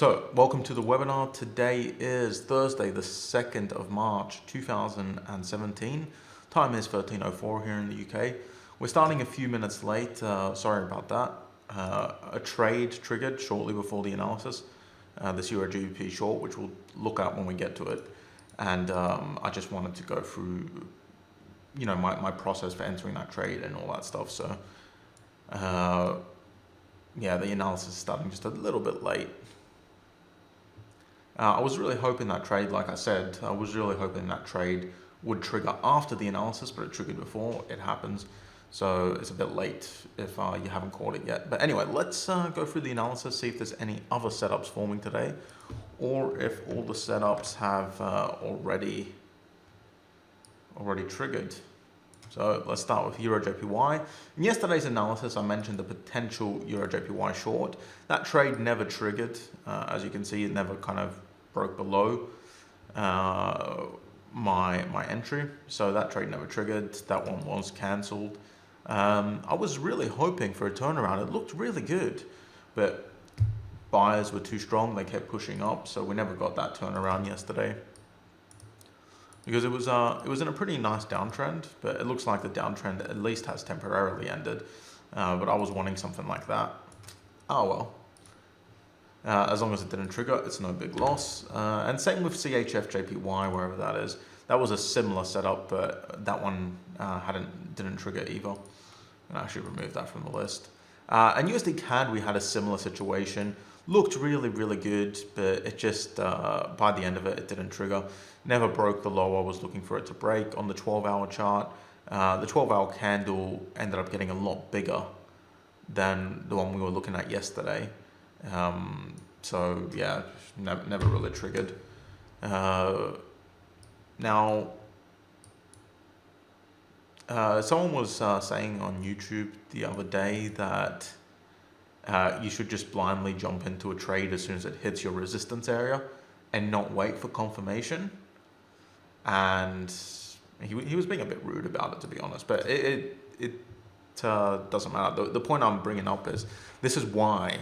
So, welcome to the webinar. Today is Thursday, the 2nd of March, 2017. Time is 13:04 here in the UK. We're starting a few minutes late. Sorry about that. A trade triggered shortly before the analysis. This Euro GBP short, which we'll look at when we get to it. And I just wanted to go through, my process for entering that trade and all that stuff. So, yeah, the analysis is starting just a little bit late. I was really hoping that trade, like I said, I was really hoping that trade would trigger after the analysis, but it triggered before. It happens. So it's a bit late if you haven't caught it yet. But anyway, let's go through the analysis, see if there's any other setups forming today, or if all the setups have already triggered. So let's start with Euro JPY. In yesterday's analysis, I mentioned the potential Euro JPY short. That trade never triggered. As you can see, it never kind of broke below my entry. So that trade never triggered. That one was cancelled. I was really hoping for a turnaround. It looked really good, but buyers were too strong. They kept pushing up, so we never got that turnaround yesterday. Because it was in a pretty nice downtrend, but it looks like the downtrend at least has temporarily ended. But I was wanting something like that. Oh well. As long as it didn't trigger, it's no big loss. And same with CHF JPY, wherever that is. That was a similar setup, but that one didn't trigger either. And I actually removed that from the list. And USD-CAD, we had a similar situation. Looked really, really good, but it just, by the end of it, it didn't trigger. Never broke the low I was looking for it to break on the 12-hour chart. The 12-hour candle ended up getting a lot bigger than the one we were looking at yesterday. So yeah, never really triggered. Now, someone was saying on YouTube the other day that you should just blindly jump into a trade as soon as it hits your resistance area and not wait for confirmation. And he was being a bit rude about it, to be honest, but it doesn't matter. The point I'm bringing up is this is why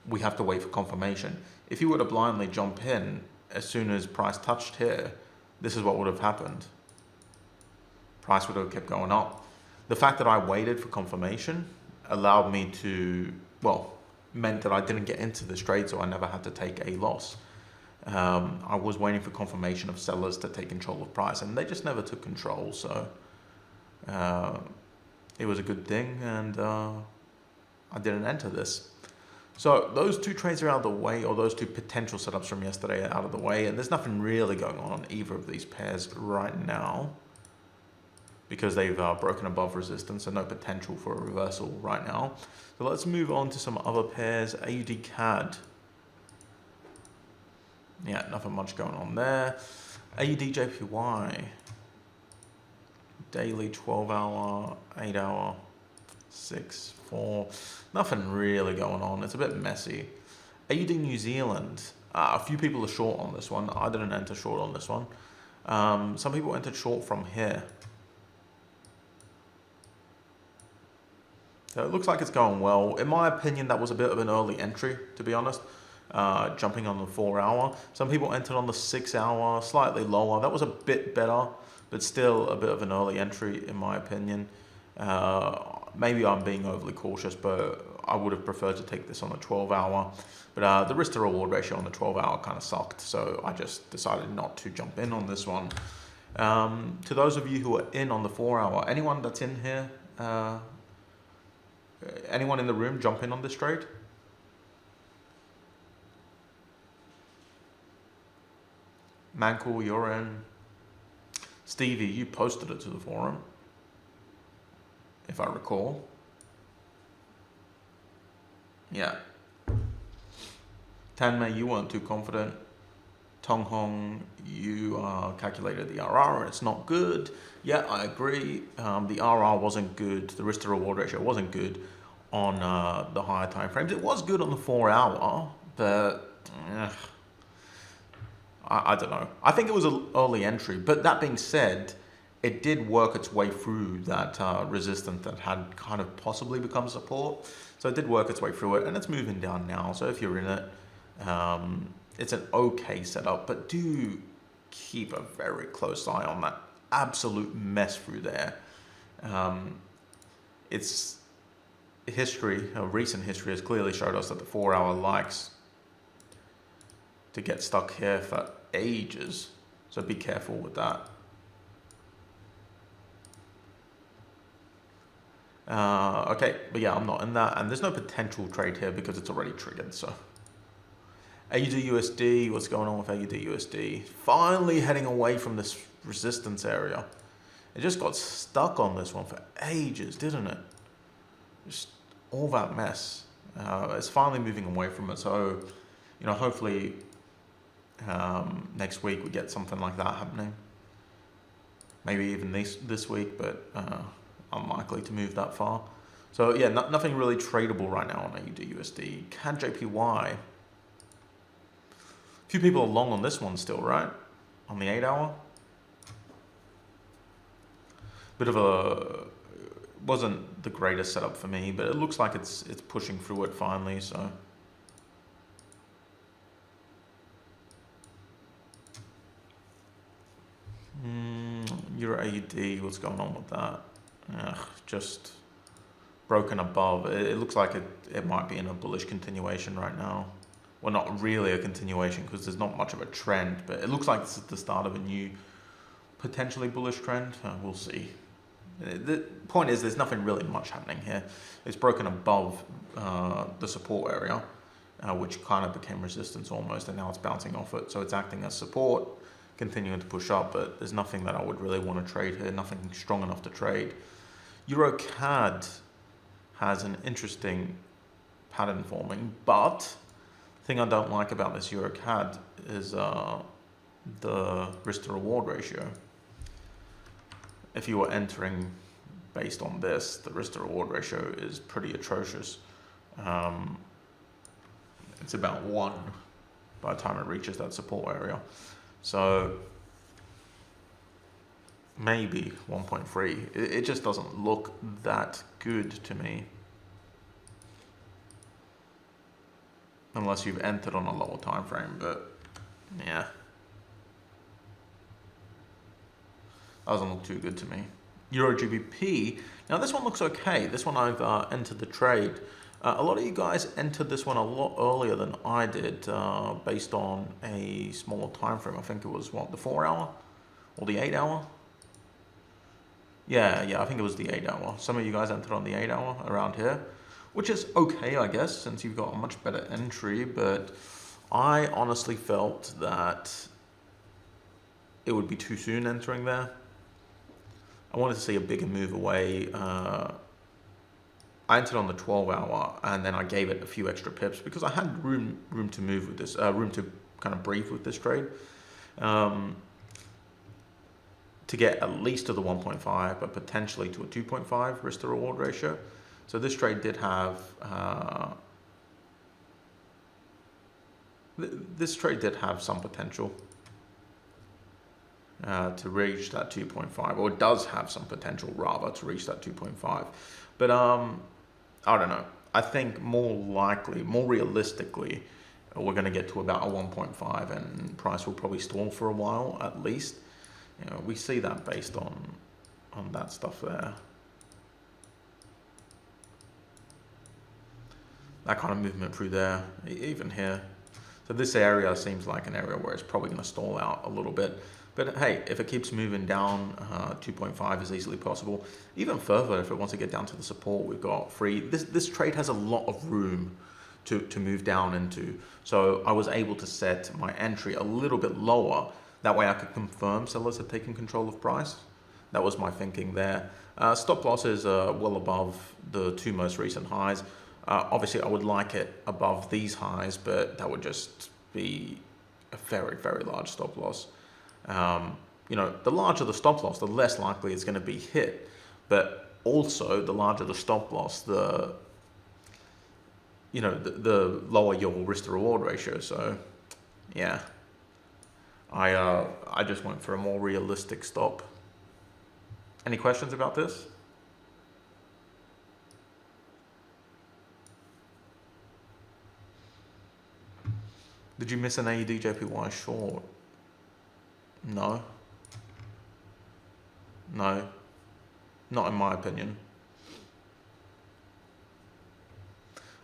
we have to wait for confirmation. If you were to blindly jump in as soon as price touched here, this is what would have happened. Price would have kept going up. The fact that I waited for confirmation allowed me to, meant that I didn't get into this trade, so I never had to take a loss. I was waiting for confirmation of sellers to take control of price, and they just never took control, so it was a good thing, and I didn't enter this. So those two trades are out of the way, or those two potential setups from yesterday are out of the way, and there's nothing really going on either of these pairs right now because they've broken above resistance and no potential for a reversal right now. So let's move on to some other pairs. AUD CAD. Yeah, nothing much going on there. USDJPY. Daily 12-hour, 8-hour, 6, 4. Nothing really going on. It's a bit messy. AUD New Zealand. A few people are short on this one. I didn't enter short on this one. Some people entered short from here. So it looks like it's going well. In my opinion, that was a bit of an early entry, to be honest. Jumping on the 4-hour. Some people entered on the 6-hour, slightly lower. That was a bit better, but still a bit of an early entry, in my opinion. Maybe I'm being overly cautious, but I would have preferred to take this on the 12-hour. But the risk to reward ratio on the 12-hour kind of sucked, so I just decided not to jump in on this one. To those of you who are in on the 4-hour, anyone that's in here, anyone in the room jump in on this trade? Mancool, you're in. Stevie, you posted it to the forum, if I recall. Yeah. Tanmei, you weren't too confident. Tong Hong, you calculated the RR and it's not good. Yeah, I agree. The RR wasn't good. The risk to reward ratio wasn't good on the higher time frames. It was good on the 4-hour, but I don't know. I think it was an early entry, but that being said, it did work its way through that resistance that had kind of possibly become support. So it did work its way through it, and it's moving down now. So if you're in it, It's an okay setup, but do keep a very close eye on that absolute mess through there. It's history, recent history has clearly showed us that the 4-hour likes to get stuck here for ages. So be careful with that. Okay, but yeah, I'm not in that, and there's no potential trade here because it's already triggered. So AUD/USD, what's going on with AUD/USD? Finally heading away from this resistance area. It just got stuck on this one for ages, didn't it? Just all that mess. It's finally moving away from it. So, you know, hopefully next week we get something like that happening. Maybe even this week, but unlikely to move that far. So yeah, nothing really tradable right now on AUD/USD. CAD JPY. A few people are long on this one still, right? On the 8-hour. Bit of a, wasn't the greatest setup for me, but it looks like it's pushing through it finally. So Euro AUD, what's going on with that? Just broken above. It looks like it might be in a bullish continuation right now. Well, not really a continuation because there's not much of a trend, but it looks like this is the start of a new potentially bullish trend. We'll see. The point is there's nothing really much happening here. It's broken above the support area, which kind of became resistance almost, and now it's bouncing off it. So it's acting as support, continuing to push up, but there's nothing that I would really want to trade here, nothing strong enough to trade. Euro CAD has an interesting pattern forming, but the thing I don't like about this Euro CAD is the risk to reward ratio. If you were entering based on this, the risk to reward ratio is pretty atrocious. It's about 1 by the time it reaches that support area. So maybe 1.3. It just doesn't look that good to me. Unless you've entered on a lower time frame, but yeah. Doesn't look too good to me. Euro GBP. Now this one looks okay. This one I've entered the trade. A lot of you guys entered this one a lot earlier than I did, based on a smaller time frame. I think it was what, the 4-hour or the 8-hour? Yeah, I think it was the 8-hour. Some of you guys entered on the 8-hour around here, which is okay, I guess, since you've got a much better entry. But I honestly felt that it would be too soon entering there. I wanted to see a bigger move away. I entered on the 12-hour and then I gave it a few extra pips because I had room to move with this, room to kind of breathe with this trade, to get at least to the 1.5, but potentially to a 2.5 risk to reward ratio. So this trade did have some potential to reach that 2.5, or it does have some potential rather to reach that 2.5. But I don't know. I think more likely, more realistically, we're going to get to about a 1.5, and price will probably stall for a while at least. You know, we see that based on that stuff there. That kind of movement through there, even here. So this area seems like an area where it's probably going to stall out a little bit. But hey, if it keeps moving down, 2.5 is easily possible. Even further, if it wants to get down to the support, we've got 3. This trade has a lot of room to move down into. So I was able to set my entry a little bit lower. That way I could confirm sellers had taken control of price. That was my thinking there. Stop loss is well above the 2 most recent highs. Obviously, I would like it above these highs, but that would just be a very, very large stop loss. You know, the larger the stop loss, the less likely it's going to be hit. But also, the larger the stop loss, the lower your risk to reward ratio. So, yeah, I just went for a more realistic stop. Any questions about this? Did you miss an AUDJPY short? No. No. Not in my opinion.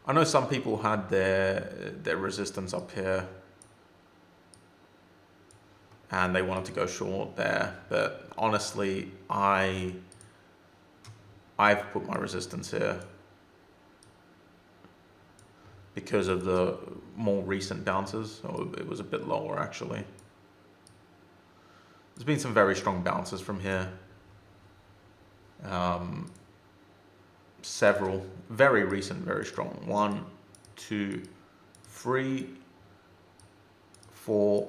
I know some people had their resistance up here and they wanted to go short there, but honestly, I've put my resistance here because of the more recent bounces. So it was a bit lower actually. There's been some very strong bounces from here. Several very recent, very strong. 1, 2, 3, 4,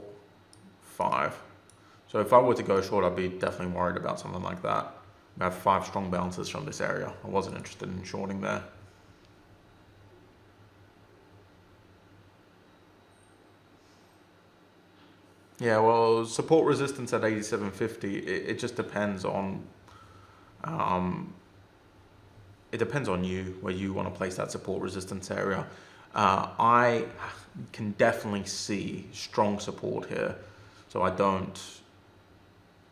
5. So if I were to go short, I'd be definitely worried about something like that. We have 5 strong bounces from this area. I wasn't interested in shorting there. Yeah, well, support resistance at 87.50. It just depends on. It depends on you where you want to place that support resistance area. I can definitely see strong support here, so I don't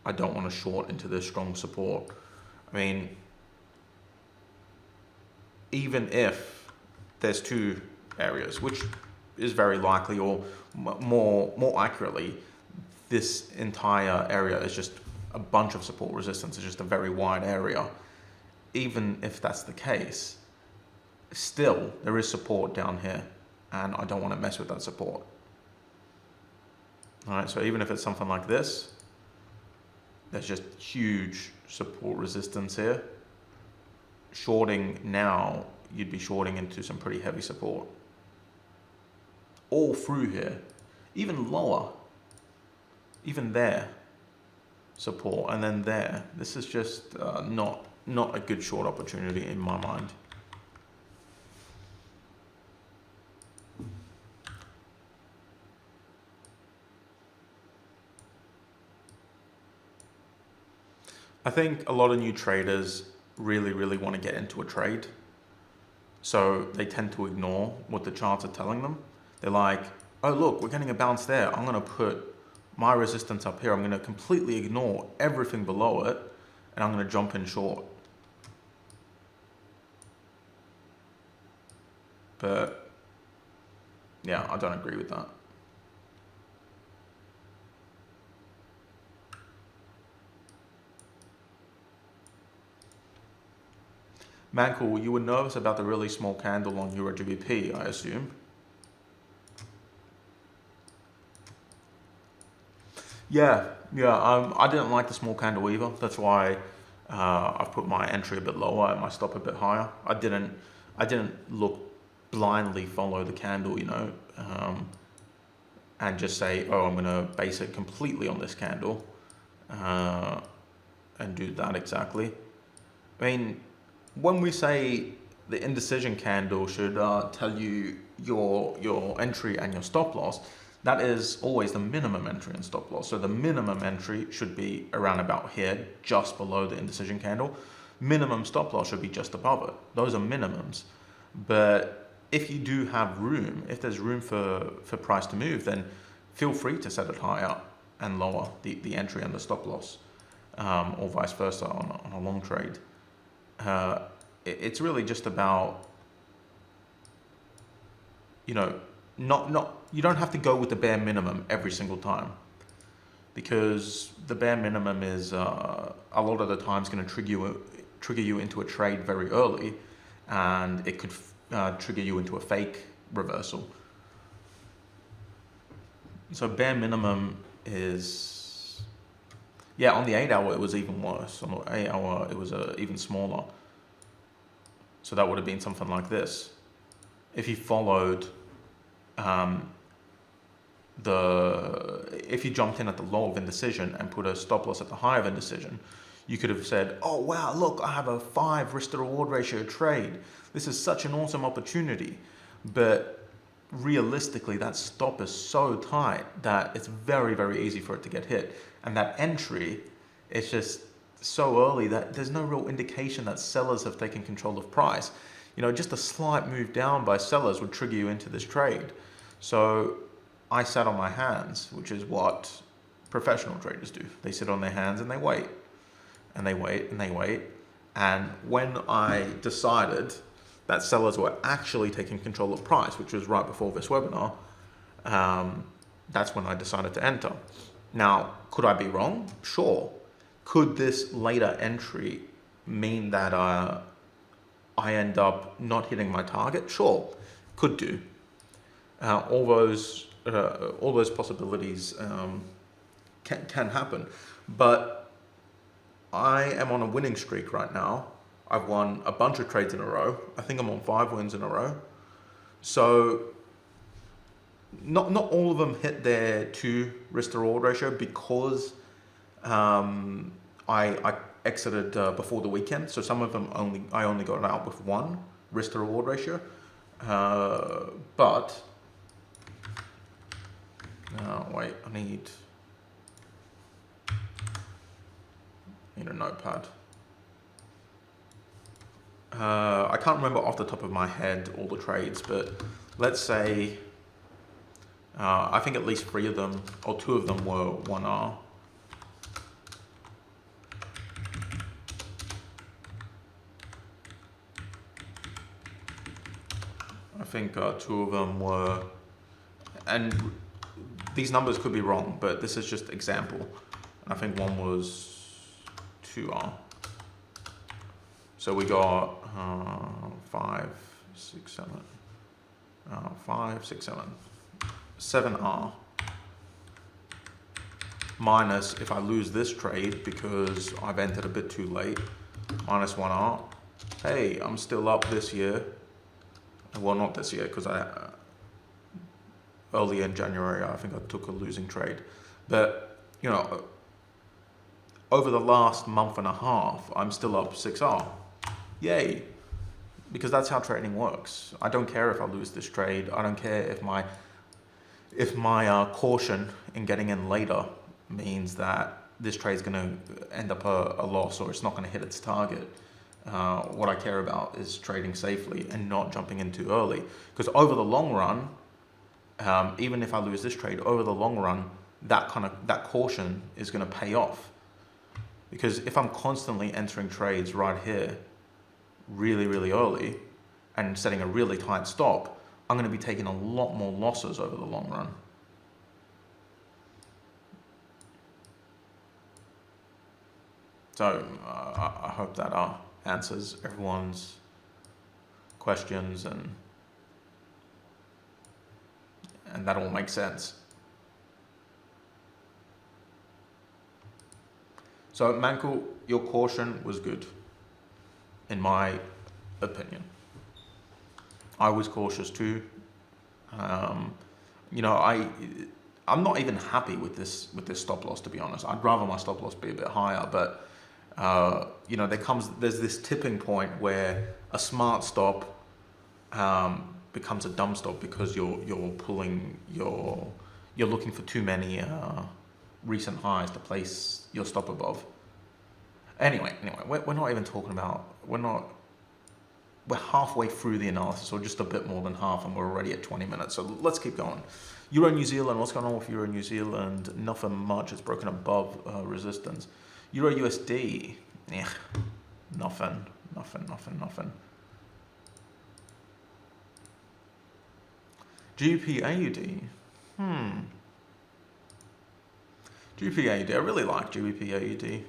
want to short into this strong support. I mean, even if there's 2 areas, which is very likely, or more accurately, this entire area is just a bunch of support resistance. It's just a very wide area. Even if that's the case, still there is support down here, and I don't want to mess with that support. All right, so even if it's something like this, there's just huge support resistance here. Shorting now, you'd be shorting into some pretty heavy support. All through here, even lower, even there, support, and then there. This is just not a good short opportunity in my mind. I think a lot of new traders really want to get into a trade, so they tend to ignore what the charts are telling them. They're like, oh look, we're getting a bounce there, I'm going to put my resistance up here, I'm going to completely ignore everything below it, and I'm going to jump in short. But yeah, I don't agree with that. Mancool, you were nervous about the really small candle on Euro GBP, I assume. Yeah, I didn't like the small candle either. That's why I've put my entry a bit lower and my stop a bit higher. I didn't look blindly follow the candle, you know, and just say, oh, I'm gonna base it completely on this candle, and do that exactly. I mean, when we say the indecision candle should tell you your entry and your stop loss, that is always the minimum entry and stop loss. So the minimum entry should be around about here, just below the indecision candle. Minimum stop loss should be just above it. Those are minimums. But if you do have room, if there's room for price to move, then feel free to set it higher and lower the entry and the stop loss, or vice versa on a long trade. It's really just about, you know, you don't have to go with the bare minimum every single time, because the bare minimum is a lot of the times going to trigger you into a trade very early, and it could trigger you into a fake reversal. So bare minimum is, yeah, on the 8 hour it was even worse. On the 8 hour it was even smaller. So that would have been something like this. If you followed if you jumped in at the low of indecision and put a stop loss at the high of indecision, you could have said, oh wow, look, I have a 5 risk to reward ratio trade. This is such an awesome opportunity. But realistically, that stop is so tight that it's very easy for it to get hit. And that entry, it's just so early that there's no real indication that sellers have taken control of price. You know, just a slight move down by sellers would trigger you into this trade. So I sat on my hands, which is what professional traders do. They sit on their hands and they wait, and they wait, and they wait. And when I decided that sellers were actually taking control of price, which was right before this webinar, that's when I decided to enter. Now, could I be wrong? Sure. Could this later entry mean that I end up not hitting my target? Sure, could do. All those possibilities can happen. But I am on a winning streak right now. I've won a bunch of trades in a row. I think I'm on 5 wins in a row. So not all of them hit their 2 risk to reward ratio because I exited before the weekend. So some of them I only got out with 1 risk to reward ratio. But wait, I need a notepad. I can't remember off the top of my head all the trades, but let's say I think at least 3 of them or 2 of them were 1R. I think 2 of them were, and these numbers could be wrong, but this is just example. I think 1 was 2R. So we got 5, 6, 7, 5, 6, 7, 7R minus, if I lose this trade because I've entered a bit too late, minus 1R. Hey, I'm still up this year. Well, not this year, because early in January, I think I took a losing trade. But, over the last month and a half, I'm still up 6R. Yay. Because that's how trading works. I don't care if I lose this trade. I don't care if my caution in getting in later means that this trade's going to end up a loss or it's not going to hit its target. What I care about is trading safely and not jumping in too early. Because over the long run, even if I lose this trade, over the long run, that caution is going to pay off. Because if I'm constantly entering trades right here, really, really early, and setting a really tight stop, I'm going to be taking a lot more losses over the long run. So I hope that answers everyone's questions and that all makes sense. So Mankel, your caution was good, in my opinion. I was cautious too. I'm not even happy with this stop loss, to be honest. I'd rather my stop loss be a bit higher, but there's this tipping point where a smart stop becomes a dumb stop because you're looking for too many recent highs to place your stop above. Anyway, we're not even talking about, we're halfway through the analysis, or just a bit more than half, and we're already at 20 minutes. So let's keep going. Euro New Zealand, what's going on with Euro New Zealand? Nothing much, it's broken above resistance. Euro USD, nothing. GBPAUD, GBPAUD, I really like GBPAUD.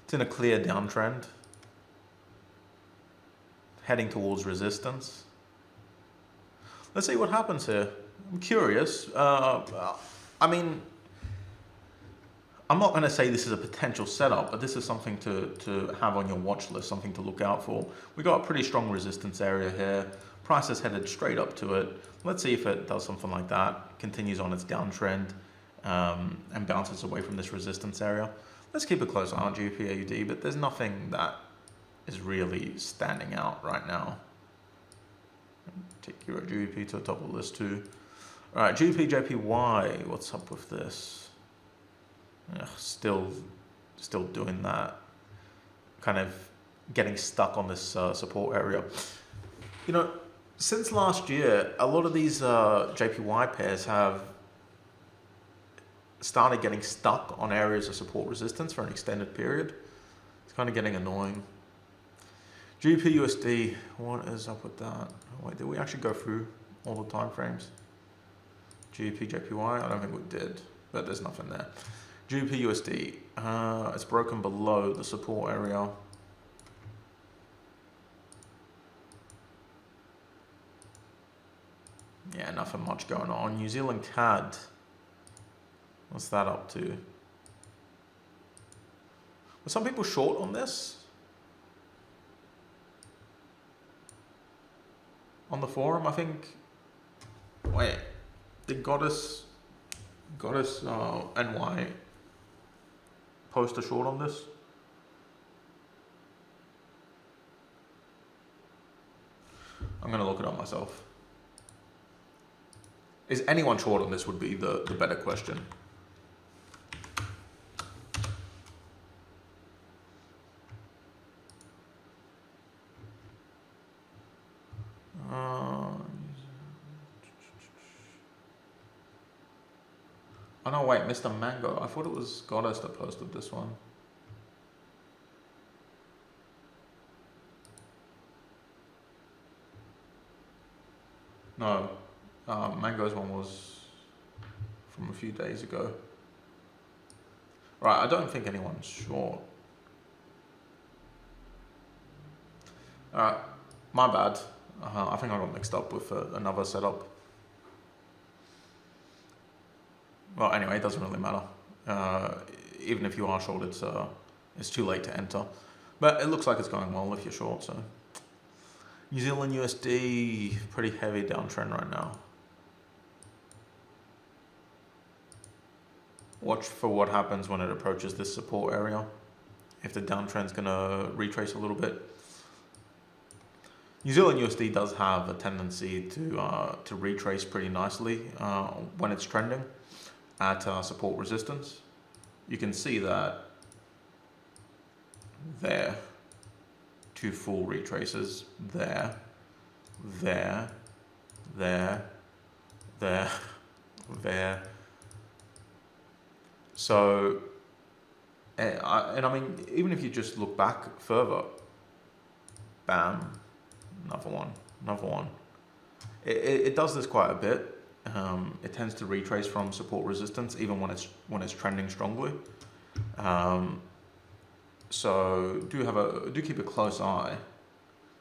It's in a clear downtrend, heading towards resistance. Let's see what happens here. I'm curious. I'm not going to say this is a potential setup, but this is something to have on your watch list, something to look out for. We got a pretty strong resistance area here. Price is headed straight up to it. Let's see if it does something like that, continues on its downtrend, and bounces away from this resistance area. Let's keep a close eye on GBPAUD, but there's nothing that is really standing out right now. Take Euro GBP to the top of the list too. All right, GBPJPY, what's up with this? Still doing that, kind of getting stuck on this support area. Since last year, a lot of these JPY pairs have started getting stuck on areas of support resistance for an extended period. It's kind of getting annoying. GBPUSD, what is up with that? Wait, did we actually go through all the time frames? GBPJPY, I don't think we did, but there's nothing there. GBPUSD, it's broken below the support area. Yeah, nothing much going on. New Zealand CAD, what's that up to? Were some people short on this? On the forum, I think. Wait, did Goddess NY post a short on this? I'm gonna look it up myself. Is anyone short on this would be the better question. Oh no, wait, Mr. Mango. I thought it was Goddess that posted this one. No, Mango's one was from a few days ago. Right, I don't think anyone's short. Alright, my bad. I think I got mixed up with another setup. Well, anyway, it doesn't really matter. Even if you are short, it's too late to enter. But it looks like it's going well if you're short, so. New Zealand USD, pretty heavy downtrend right now. Watch for what happens when it approaches this support area. If the downtrend's gonna retrace a little bit. New Zealand USD does have a tendency to retrace pretty nicely when it's trending at support resistance. You can see that there. 2 full retraces, there, there, there, there, there. So, and I mean, even if you just look back further, bam, another one, another one. It does this quite a bit. It tends to retrace from support resistance, even when it's trending strongly. So do keep a close eye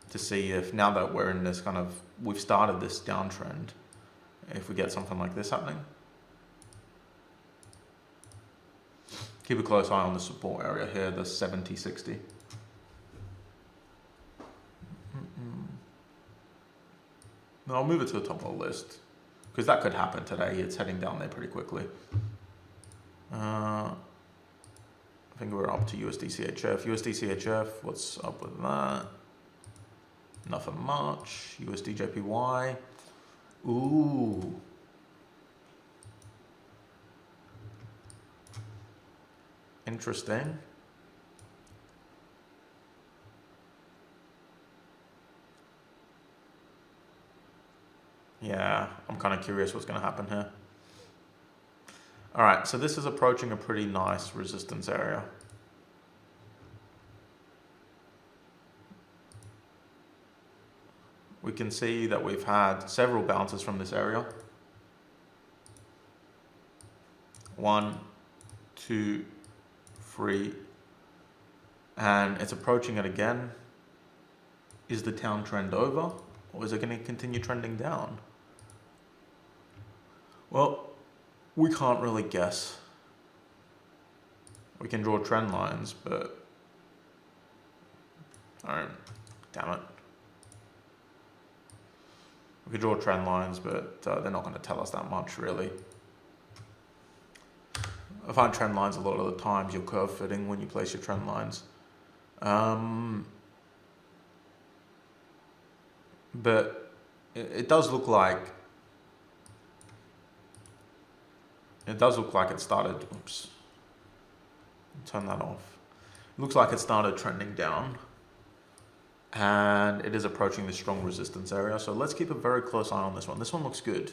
to see if, now that we're in this we've started this downtrend, if we get something like this happening. Keep a close eye on the support area here, the 70-60. No, I'll move it to the top of the list because that could happen today. It's heading down there pretty quickly. I think we're up to USDCHF. USDCHF, what's up with that? Nothing much. USDJPY. Ooh. Interesting. Yeah, I'm kind of curious what's going to happen here. All right, so this is approaching a pretty nice resistance area. We can see that we've had several bounces from this area. 1, 2, 3, and it's approaching it again. Is the downtrend over, or is it going to continue trending down? Well, we can't really guess. We can draw trend lines, but damn it. We could draw trend lines, but they're not going to tell us that much, really. I find trend lines a lot of the times you're curve fitting when you place your trend lines. But it does look like it started, oops, turn that off. It looks like it started trending down and it is approaching this strong resistance area. So let's keep a very close eye on this one. This one looks good.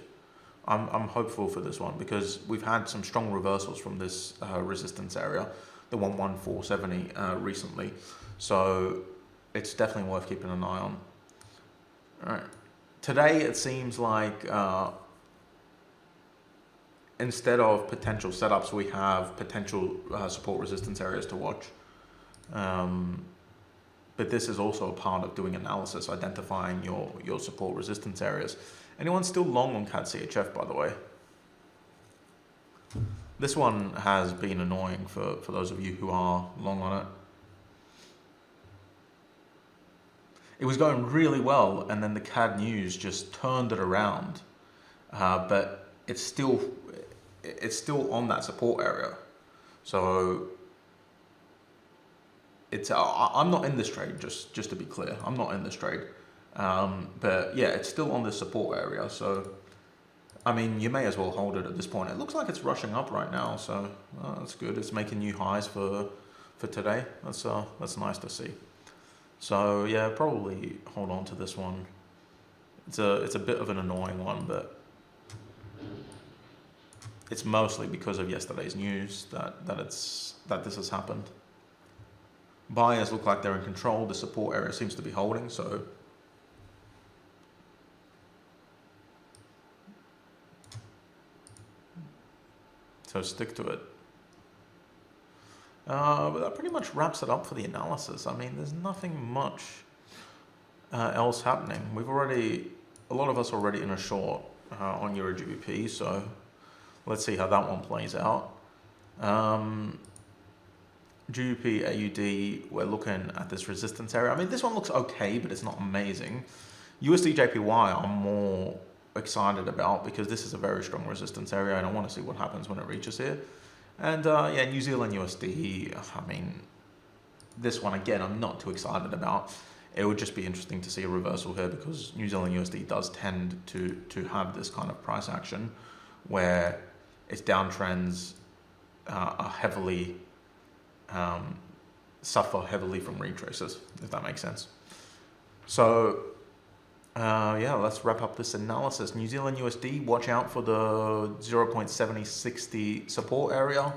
I'm hopeful for this one because we've had some strong reversals from this resistance area, the 11470 recently. So it's definitely worth keeping an eye on. All right. Today it seems like instead of potential setups, we have potential support resistance areas to watch. But this is also a part of doing analysis, identifying your support resistance areas. Anyone still long on CAD CHF, by the way? This one has been annoying for those of you who are long on it. It was going really well, and then the CAD news just turned it around. But it's still on that support area. So I'm not in this trade, just to be clear. I'm not in this trade. But yeah, it's still on the support area. So, I mean, you may as well hold it at this point. It looks like it's rushing up right now. So that's good. It's making new highs for today. That's nice to see. So yeah, probably hold on to this one. It's a bit of an annoying one, but it's mostly because of yesterday's news that this has happened. Buyers look like they're in control. The support area seems to be holding, so stick to it. But that pretty much wraps it up for the analysis. I mean, there's nothing much else happening. A lot of us are already in a short on Euro GBP, so let's see how that one plays out. GBP AUD, we're looking at this resistance area. I mean, this one looks okay, but it's not amazing. USDJPY, I'm more excited about because this is a very strong resistance area, and I want to see what happens when it reaches here. And yeah, New Zealand USD, I mean, this one again, I'm not too excited about. It would just be interesting to see a reversal here because New Zealand USD does tend to have this kind of price action where its downtrends are heavily suffer heavily from retraces, if that makes sense. So yeah, let's wrap up this analysis. New Zealand USD, watch out for the 0.7060 support area.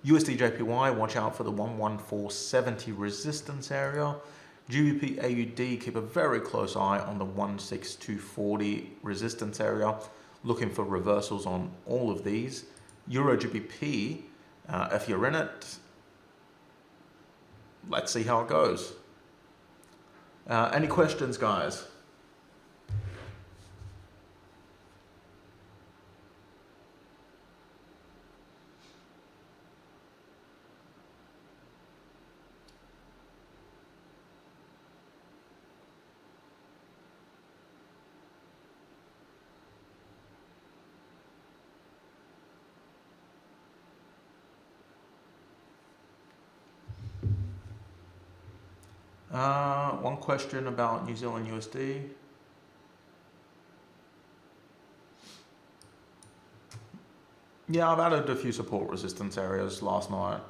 USDJPY, watch out for the 11470 resistance area. GBP AUD, keep a very close eye on the 16240 resistance area, looking for reversals on all of these. Euro GBP, if you're in it, let's see how it goes. Any questions, guys? One question about New Zealand USD. Yeah, I've added a few support resistance areas last night.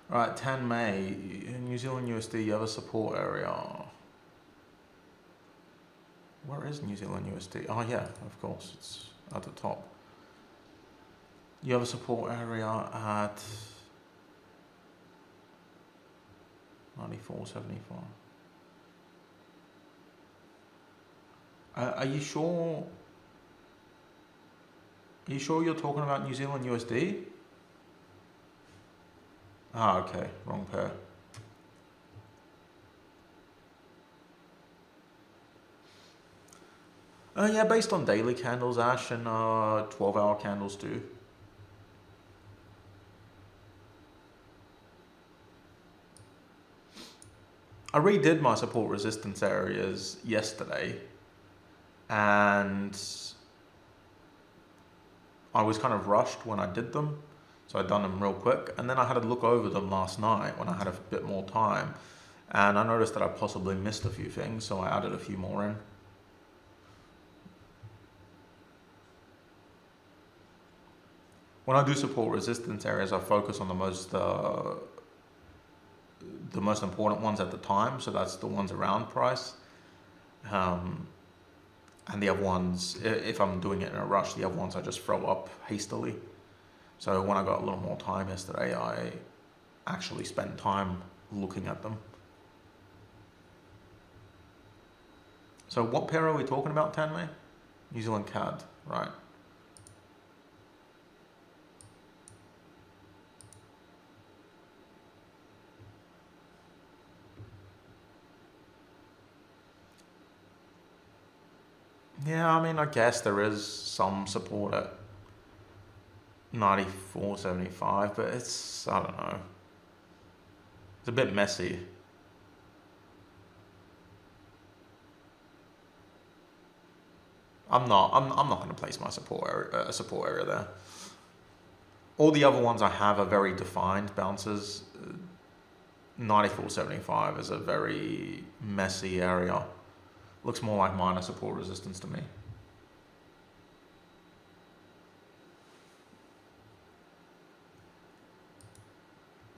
Right, 10 May, New Zealand USD, you have a support area. Where is New Zealand USD? Oh yeah, of course, it's at the top. You have a support area at 94.75. Are you sure? Are you sure you're talking about New Zealand USD? Ah, okay, wrong pair. Yeah, based on daily candles, Ash, and 12-hour candles too. I redid my support resistance areas yesterday, and I was kind of rushed when I did them. So I'd done them real quick, and then I had to look over them last night when I had a bit more time, and I noticed that I possibly missed a few things, so I added a few more in. When I do support resistance areas, I focus on the most important ones at the time, so that's the ones around price. And the other ones, if I'm doing it in a rush, the other ones I just throw up hastily. So when I got a little more time yesterday, I actually spent time looking at them. So what pair are we talking about, Tanmay? New Zealand CAD, right. Yeah, I mean, I guess there is some support at 94.75, but it's, I don't know. It's a bit messy. I'm not going to place my support area there. All the other ones I have are very defined bounces. 94.75 is a very messy area. Looks more like minor support resistance to me.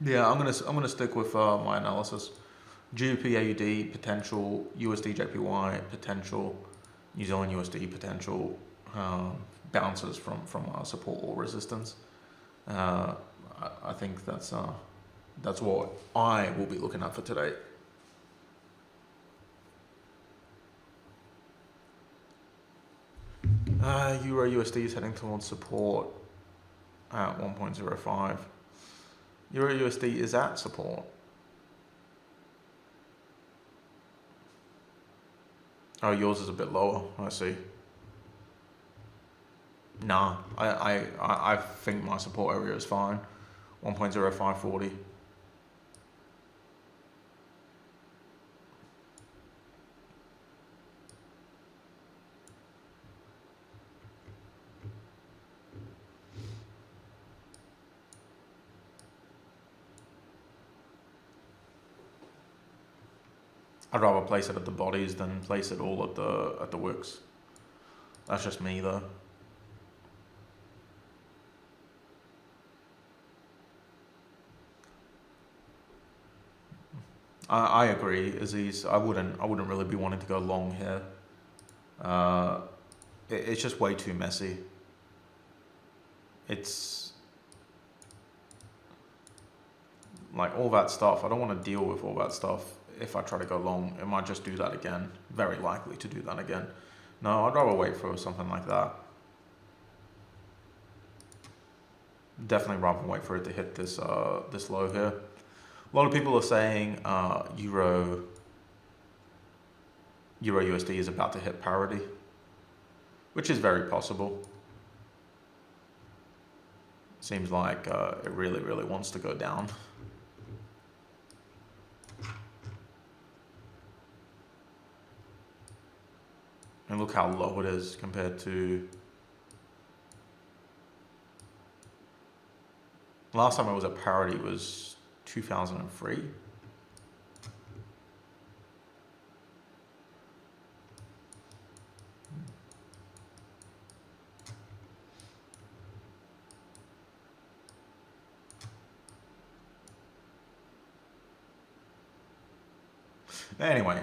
Yeah, I'm gonna stick with my analysis. GBPAUD potential, USDJPY potential, New Zealand USD potential, bounces from support or resistance. I think that's what I will be looking at for today. Euro USD is heading towards support at 1.05. Euro USD is at support. Oh, yours is a bit lower. I see. Nah, I think my support area is fine. 1.0540. I'd rather place it at the bodies than place it all at the wicks. That's just me though. I agree, Aziz. I wouldn't really be wanting to go long here. It's just way too messy. It's like all that stuff. I don't want to deal with all that stuff. If I try to go long, it might just do that again. Very likely to do that again. No, I'd rather wait for something like that. Definitely rather wait for it to hit this this low here. A lot of people are saying Euro USD is about to hit parity, which is very possible. Seems like it really wants to go down. And look how low it is compared to last time it was at parity was 2003. Anyway,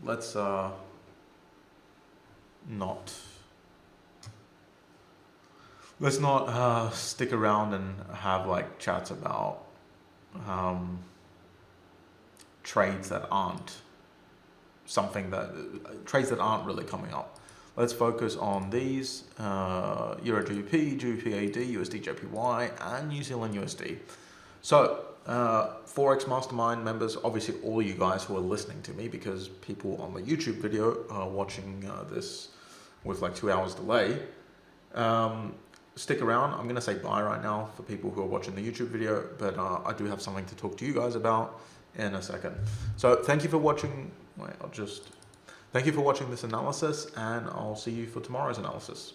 let's not stick around and have like chats about trades that aren't trades that aren't really coming up. Let's focus on these Euro GBP, GBPAUD, USDJPY, and New Zealand USD. So Forex Mastermind members, obviously all you guys who are listening to me, because people on the YouTube video are watching this with like 2 hours delay. Stick around. I'm going to say bye right now for people who are watching the YouTube video, but I do have something to talk to you guys about in a second. So thank you for watching. Thank you for watching this analysis, and I'll see you for tomorrow's analysis.